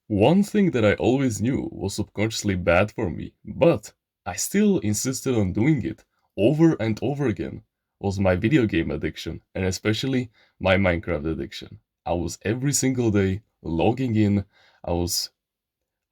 One thing that I always knew was subconsciously bad for me, but I still insisted on doing it over and over again, was my video game addiction, and especially my Minecraft addiction. I was every single day logging in. I was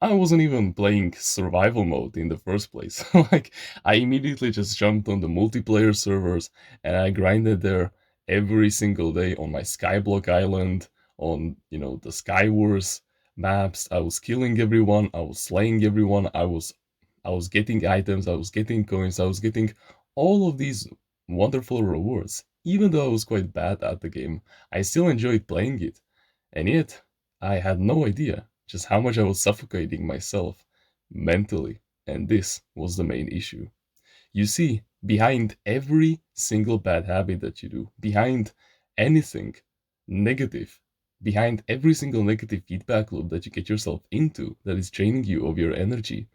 I wasn't even playing survival mode in the first place. Like, I immediately just jumped on the multiplayer servers and I grinded there every single day on my Skyblock Island, on, the Skywars maps. I was killing everyone, I was slaying everyone, I was getting items, I was getting coins, I was getting all of these wonderful rewards. Even though I was quite bad at the game, I still enjoyed playing it. And yet, I had no idea just how much I was suffocating myself mentally, and this was the main issue. You see, behind every single bad habit that you do, behind anything negative, behind every single negative feedback loop that you get yourself into that is draining you of your energy,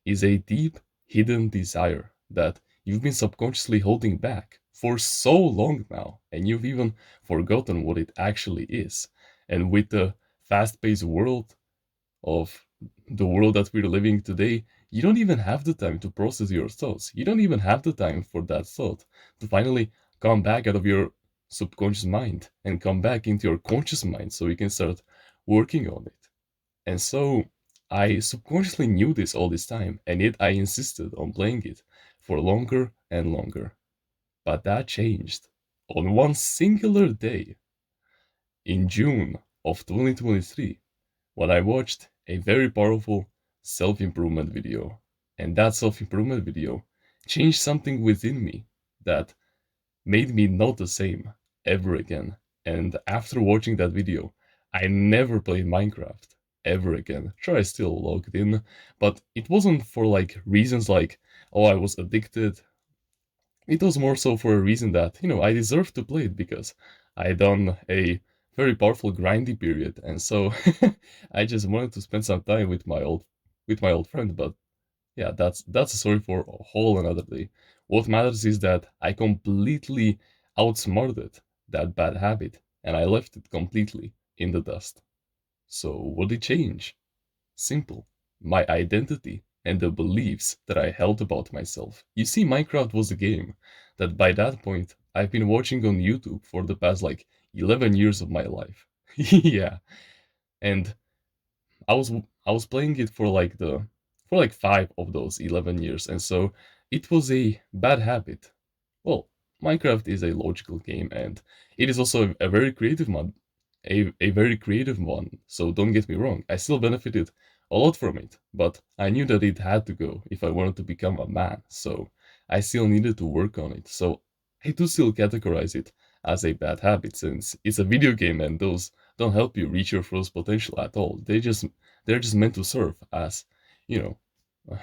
is a deep hidden desire that you've been subconsciously holding back for so long now, and you've even forgotten what it actually is. And with the fast paced world of the world that we're living today, you don't even have the time to process your thoughts. You don't even have the time for that thought to finally come back out of your subconscious mind and come back into your conscious mind so you can start working on it. And so I subconsciously knew this all this time, and yet I insisted on playing it for longer and longer. But that changed on one singular day in June of 2023 when I watched a very powerful self improvement video. And that self improvement video changed something within me that made me not the same ever again. And after watching that video, I never played Minecraft ever again. Sure, I still logged in, but it wasn't for like reasons like, oh, I was addicted. It was more so for a reason that, I deserved to play it because I done a very powerful grindy period, and so I just wanted to spend some time with my old friend. But yeah, that's a story for a whole another day. What matters is that I completely outsmarted that bad habit and I left it completely in the dust. So what did change? Simple. My identity and the beliefs that I held about myself. You see, Minecraft was a game that by that point I've been watching on YouTube for the past like 11 years of my life. Yeah. And I was I was playing it for like 5 of those 11 years, and so it was a bad habit. Well, Minecraft is a logical game and it is also a very creative one. A very creative one. So don't get me wrong, I still benefited a lot from it, but I knew that it had to go if I wanted to become a man. So I still needed to work on it. So I do still categorize it as a bad habit since it's a video game and those don't help you reach your fullest potential at all. They're just meant to serve as, you know, uh,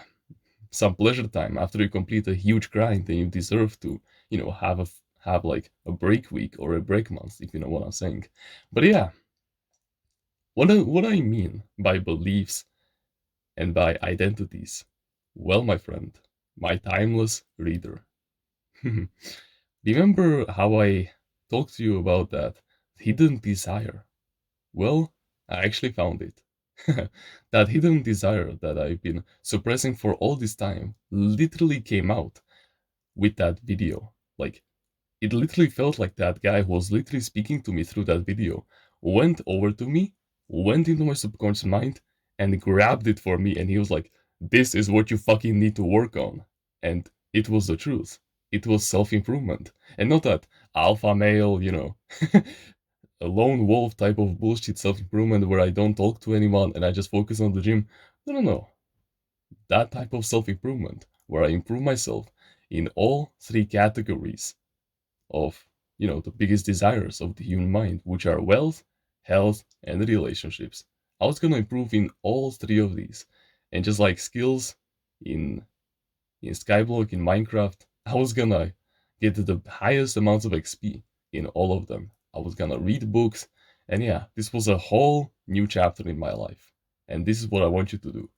some pleasure time after you complete a huge grind, then you deserve to, have like a break week or a break month, if you know what I'm saying. But yeah, what I mean by beliefs and by identities, well, my friend, my timeless reader, remember how I talked to you about that hidden desire? Well, I actually found it. That hidden desire that I've been suppressing for all this time literally came out with that video. Like, it literally felt like that guy who was literally speaking to me through that video went over to me, went into my subconscious mind, and grabbed it for me. And he was like, "This is what you fucking need to work on." And it was the truth. It was self improvement. And not that alpha male, a lone wolf type of bullshit self improvement where I don't talk to anyone and I just focus on the gym. No, no, no. That type of self improvement where I improve myself in all three categories of, the biggest desires of the human mind, which are wealth, health, and relationships. I was gonna improve in all three of these. And just like skills in in Skyblock, in Minecraft, I was gonna get the highest amounts of XP in all of them. I was gonna read books, and yeah, this was a whole new chapter in my life. And this is what I want you to do.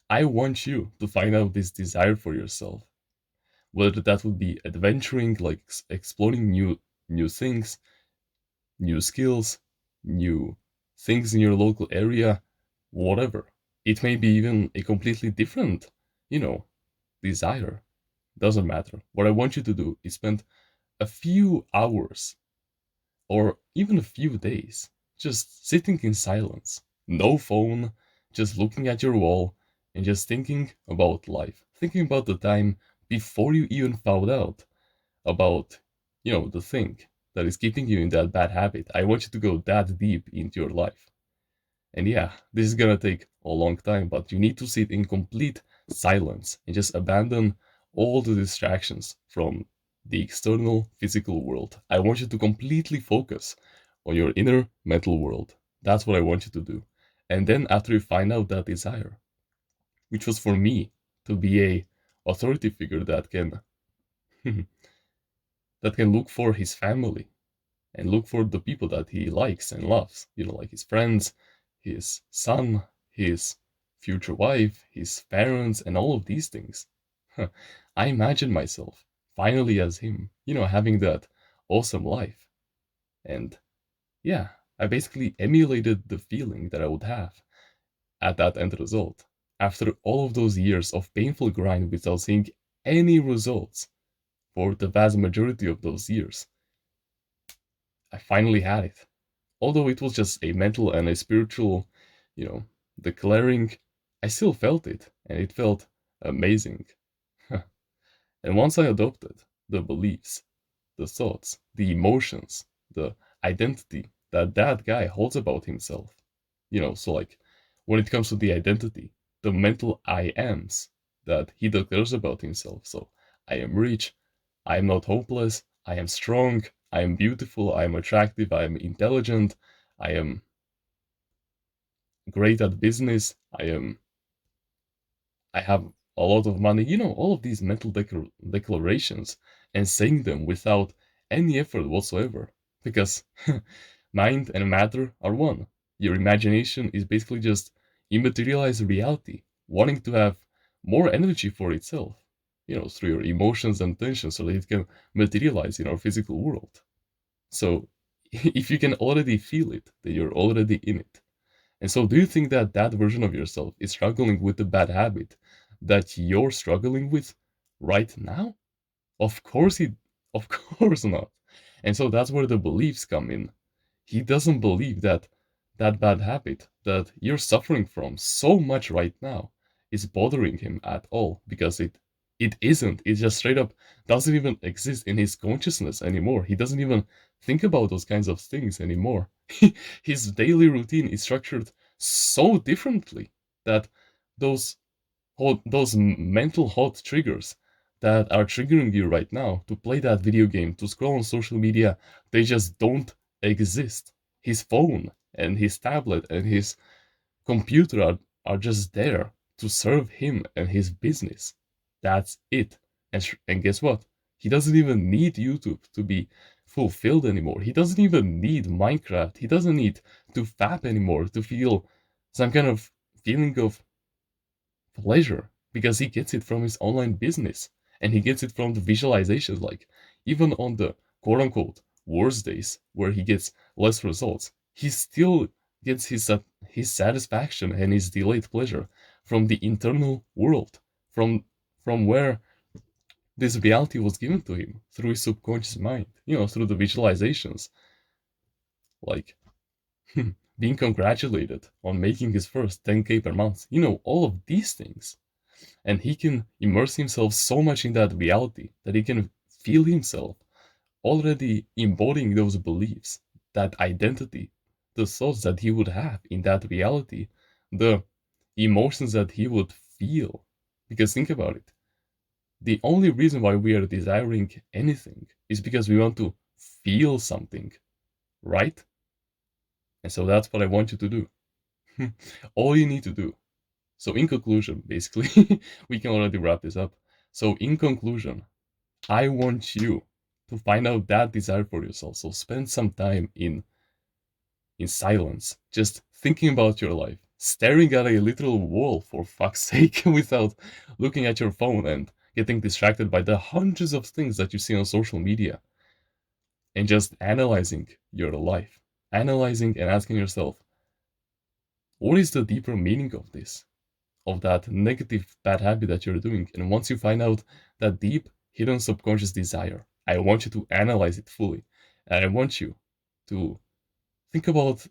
I want you to find out this desire for yourself. Whether that would be adventuring, like exploring new things, new skills, new things in your local area, whatever. It may be even a completely different, you know, desire. Doesn't matter. What I want you to do is spend a few hours or even a few days just sitting in silence. No phone, just looking at your wall and just thinking about life. Thinking about the time before you even found out about, the thing that is keeping you in that bad habit. I want you to go that deep into your life. And yeah, this is gonna take a long time, but you need to sit in complete silence and just abandon all the distractions from the external physical world. I want you to completely focus on your inner mental world. That's what I want you to do. And then after you find out that desire, which was for me to be a authority figure that can that can look for his family and look for the people that he likes and loves, like his friends, his son, his future wife, his parents, and all of these things. I imagine myself finally as him, having that awesome life. And yeah, I basically emulated the feeling that I would have at that end result. After all of those years of painful grind without seeing any results for the vast majority of those years, I finally had it. Although it was just a mental and a spiritual, you know, declaring, I still felt it, and it felt amazing. And once I adopted the beliefs, the thoughts, the emotions, the identity that guy holds about himself, so like when it comes to the identity, the mental I ams that he declares about himself. So I am rich, I am not hopeless, I am strong, I am beautiful, I am attractive, I am intelligent, I am great at business, I have a lot of money, all of these mental declarations and saying them without any effort whatsoever. Because mind and matter are one. Your imagination is basically just immaterialized reality, wanting to have more energy for itself, through your emotions and tensions so that it can materialize in our physical world. So if you can already feel it, then you're already in it. And so, do you think that that version of yourself is struggling with the bad habit that you're struggling with right now? Of course, of course not. And so that's where the beliefs come in. He doesn't believe that that bad habit that you're suffering from so much right now is bothering him at all because it isn't. It just straight up doesn't even exist in his consciousness anymore. He doesn't even think about those kinds of things anymore. His daily routine is structured so differently that those those mental hot triggers that are triggering you right now to play that video game, to scroll on social media, they just don't exist. His phone and his tablet and his computer are just there to serve him and his business. That's it. And guess what? He doesn't even need YouTube to be fulfilled anymore. He doesn't even need Minecraft. He doesn't need to fap anymore to feel some kind of feeling of pleasure because he gets it from his online business and he gets it from the visualizations. Like, even on the quote unquote worst days where he gets less results, he still gets his satisfaction and his delayed pleasure from the internal world, from where this reality was given to him through his subconscious mind, through the visualizations, like being congratulated on making his first 10K per month, all of these things. And he can immerse himself so much in that reality that he can feel himself already embodying those beliefs, that identity, the thoughts that he would have in that reality, the emotions that he would feel. Because think about it, the only reason why we are desiring anything is because we want to feel something, right? And so that's what I want you to do. All you need to do. So, in conclusion, basically, we can already wrap this up. So, in conclusion, I want you to find out that desire for yourself. So, spend some time in silence, just thinking about your life, staring at a literal wall for fuck's sake, without looking at your phone and getting distracted by the hundreds of things that you see on social media, and just analyzing your life, analyzing and asking yourself, what is the deeper meaning of this? Of that negative bad habit that you're doing. And once you find out that deep hidden subconscious desire, I want you to analyze it fully. And I want you to think about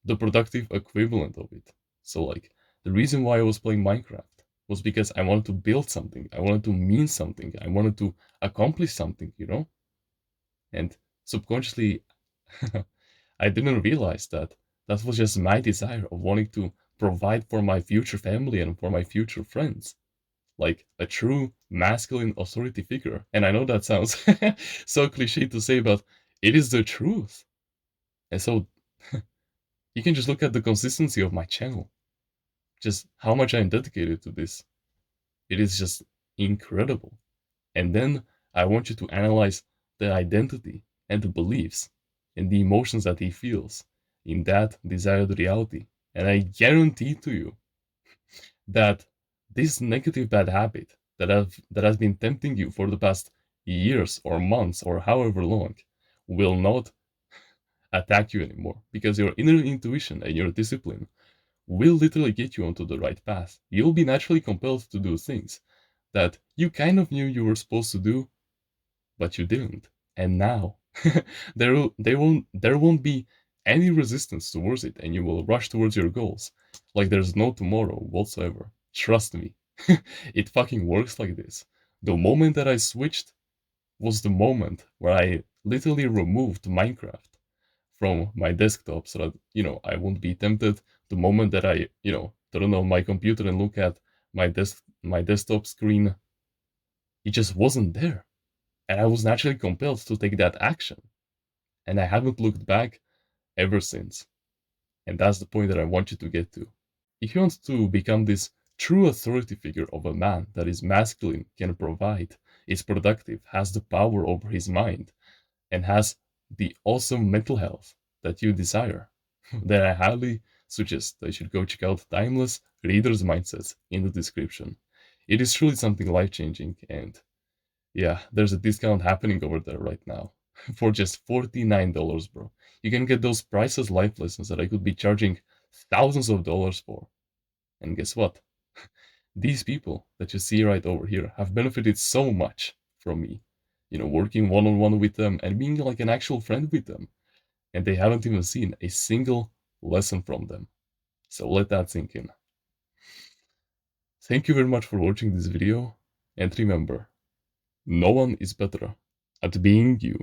the productive equivalent of it. So, like, the reason why I was playing Minecraft was because I wanted to build something, I wanted to mean something, I wanted to accomplish something, you know? And subconsciously, I didn't realize that that was just my desire of wanting to provide for my future family and for my future friends, like a true masculine authority figure. And I know that sounds so cliche to say, but it is the truth. And so you can just look at the consistency of my channel, just how much I'm dedicated to this. It is just incredible. And then I want you to analyze the identity and the beliefs and the emotions that he feels in that desired reality. And I guarantee to you that this negative bad habit that has been tempting you for the past years or months or however long will not attack you anymore, because your inner intuition and your discipline will literally get you onto the right path. You'll be naturally compelled to do things that you kind of knew you were supposed to do, but you didn't. And now there won't be any resistance towards it, and you will rush towards your goals like there's no tomorrow whatsoever. Trust me. It fucking works like this. The moment that I switched was the moment where I literally removed Minecraft from my desktop so that, I won't be tempted. The moment that I, turn on my computer and look at my desktop screen, it just wasn't there. And I was naturally compelled to take that action. And I haven't looked back ever since. And that's the point that I want you to get to. If you want to become this true authority figure of a man that is masculine, can provide, is productive, has the power over his mind, and has the awesome mental health that you desire, then I highly suggest that you should go check out Timeless Reader's Mindsets in the description. It is truly something life changing, and yeah, there's a discount happening over there right now for just $49, bro. You can get those priceless life lessons that I could be charging thousands of dollars for. And guess what? These people that you see right over here have benefited so much from me, working one on one with them and being like an actual friend with them. And they haven't even seen a single lesson from them. So let that sink in. Thank you very much for watching this video, and remember, no one is better at being you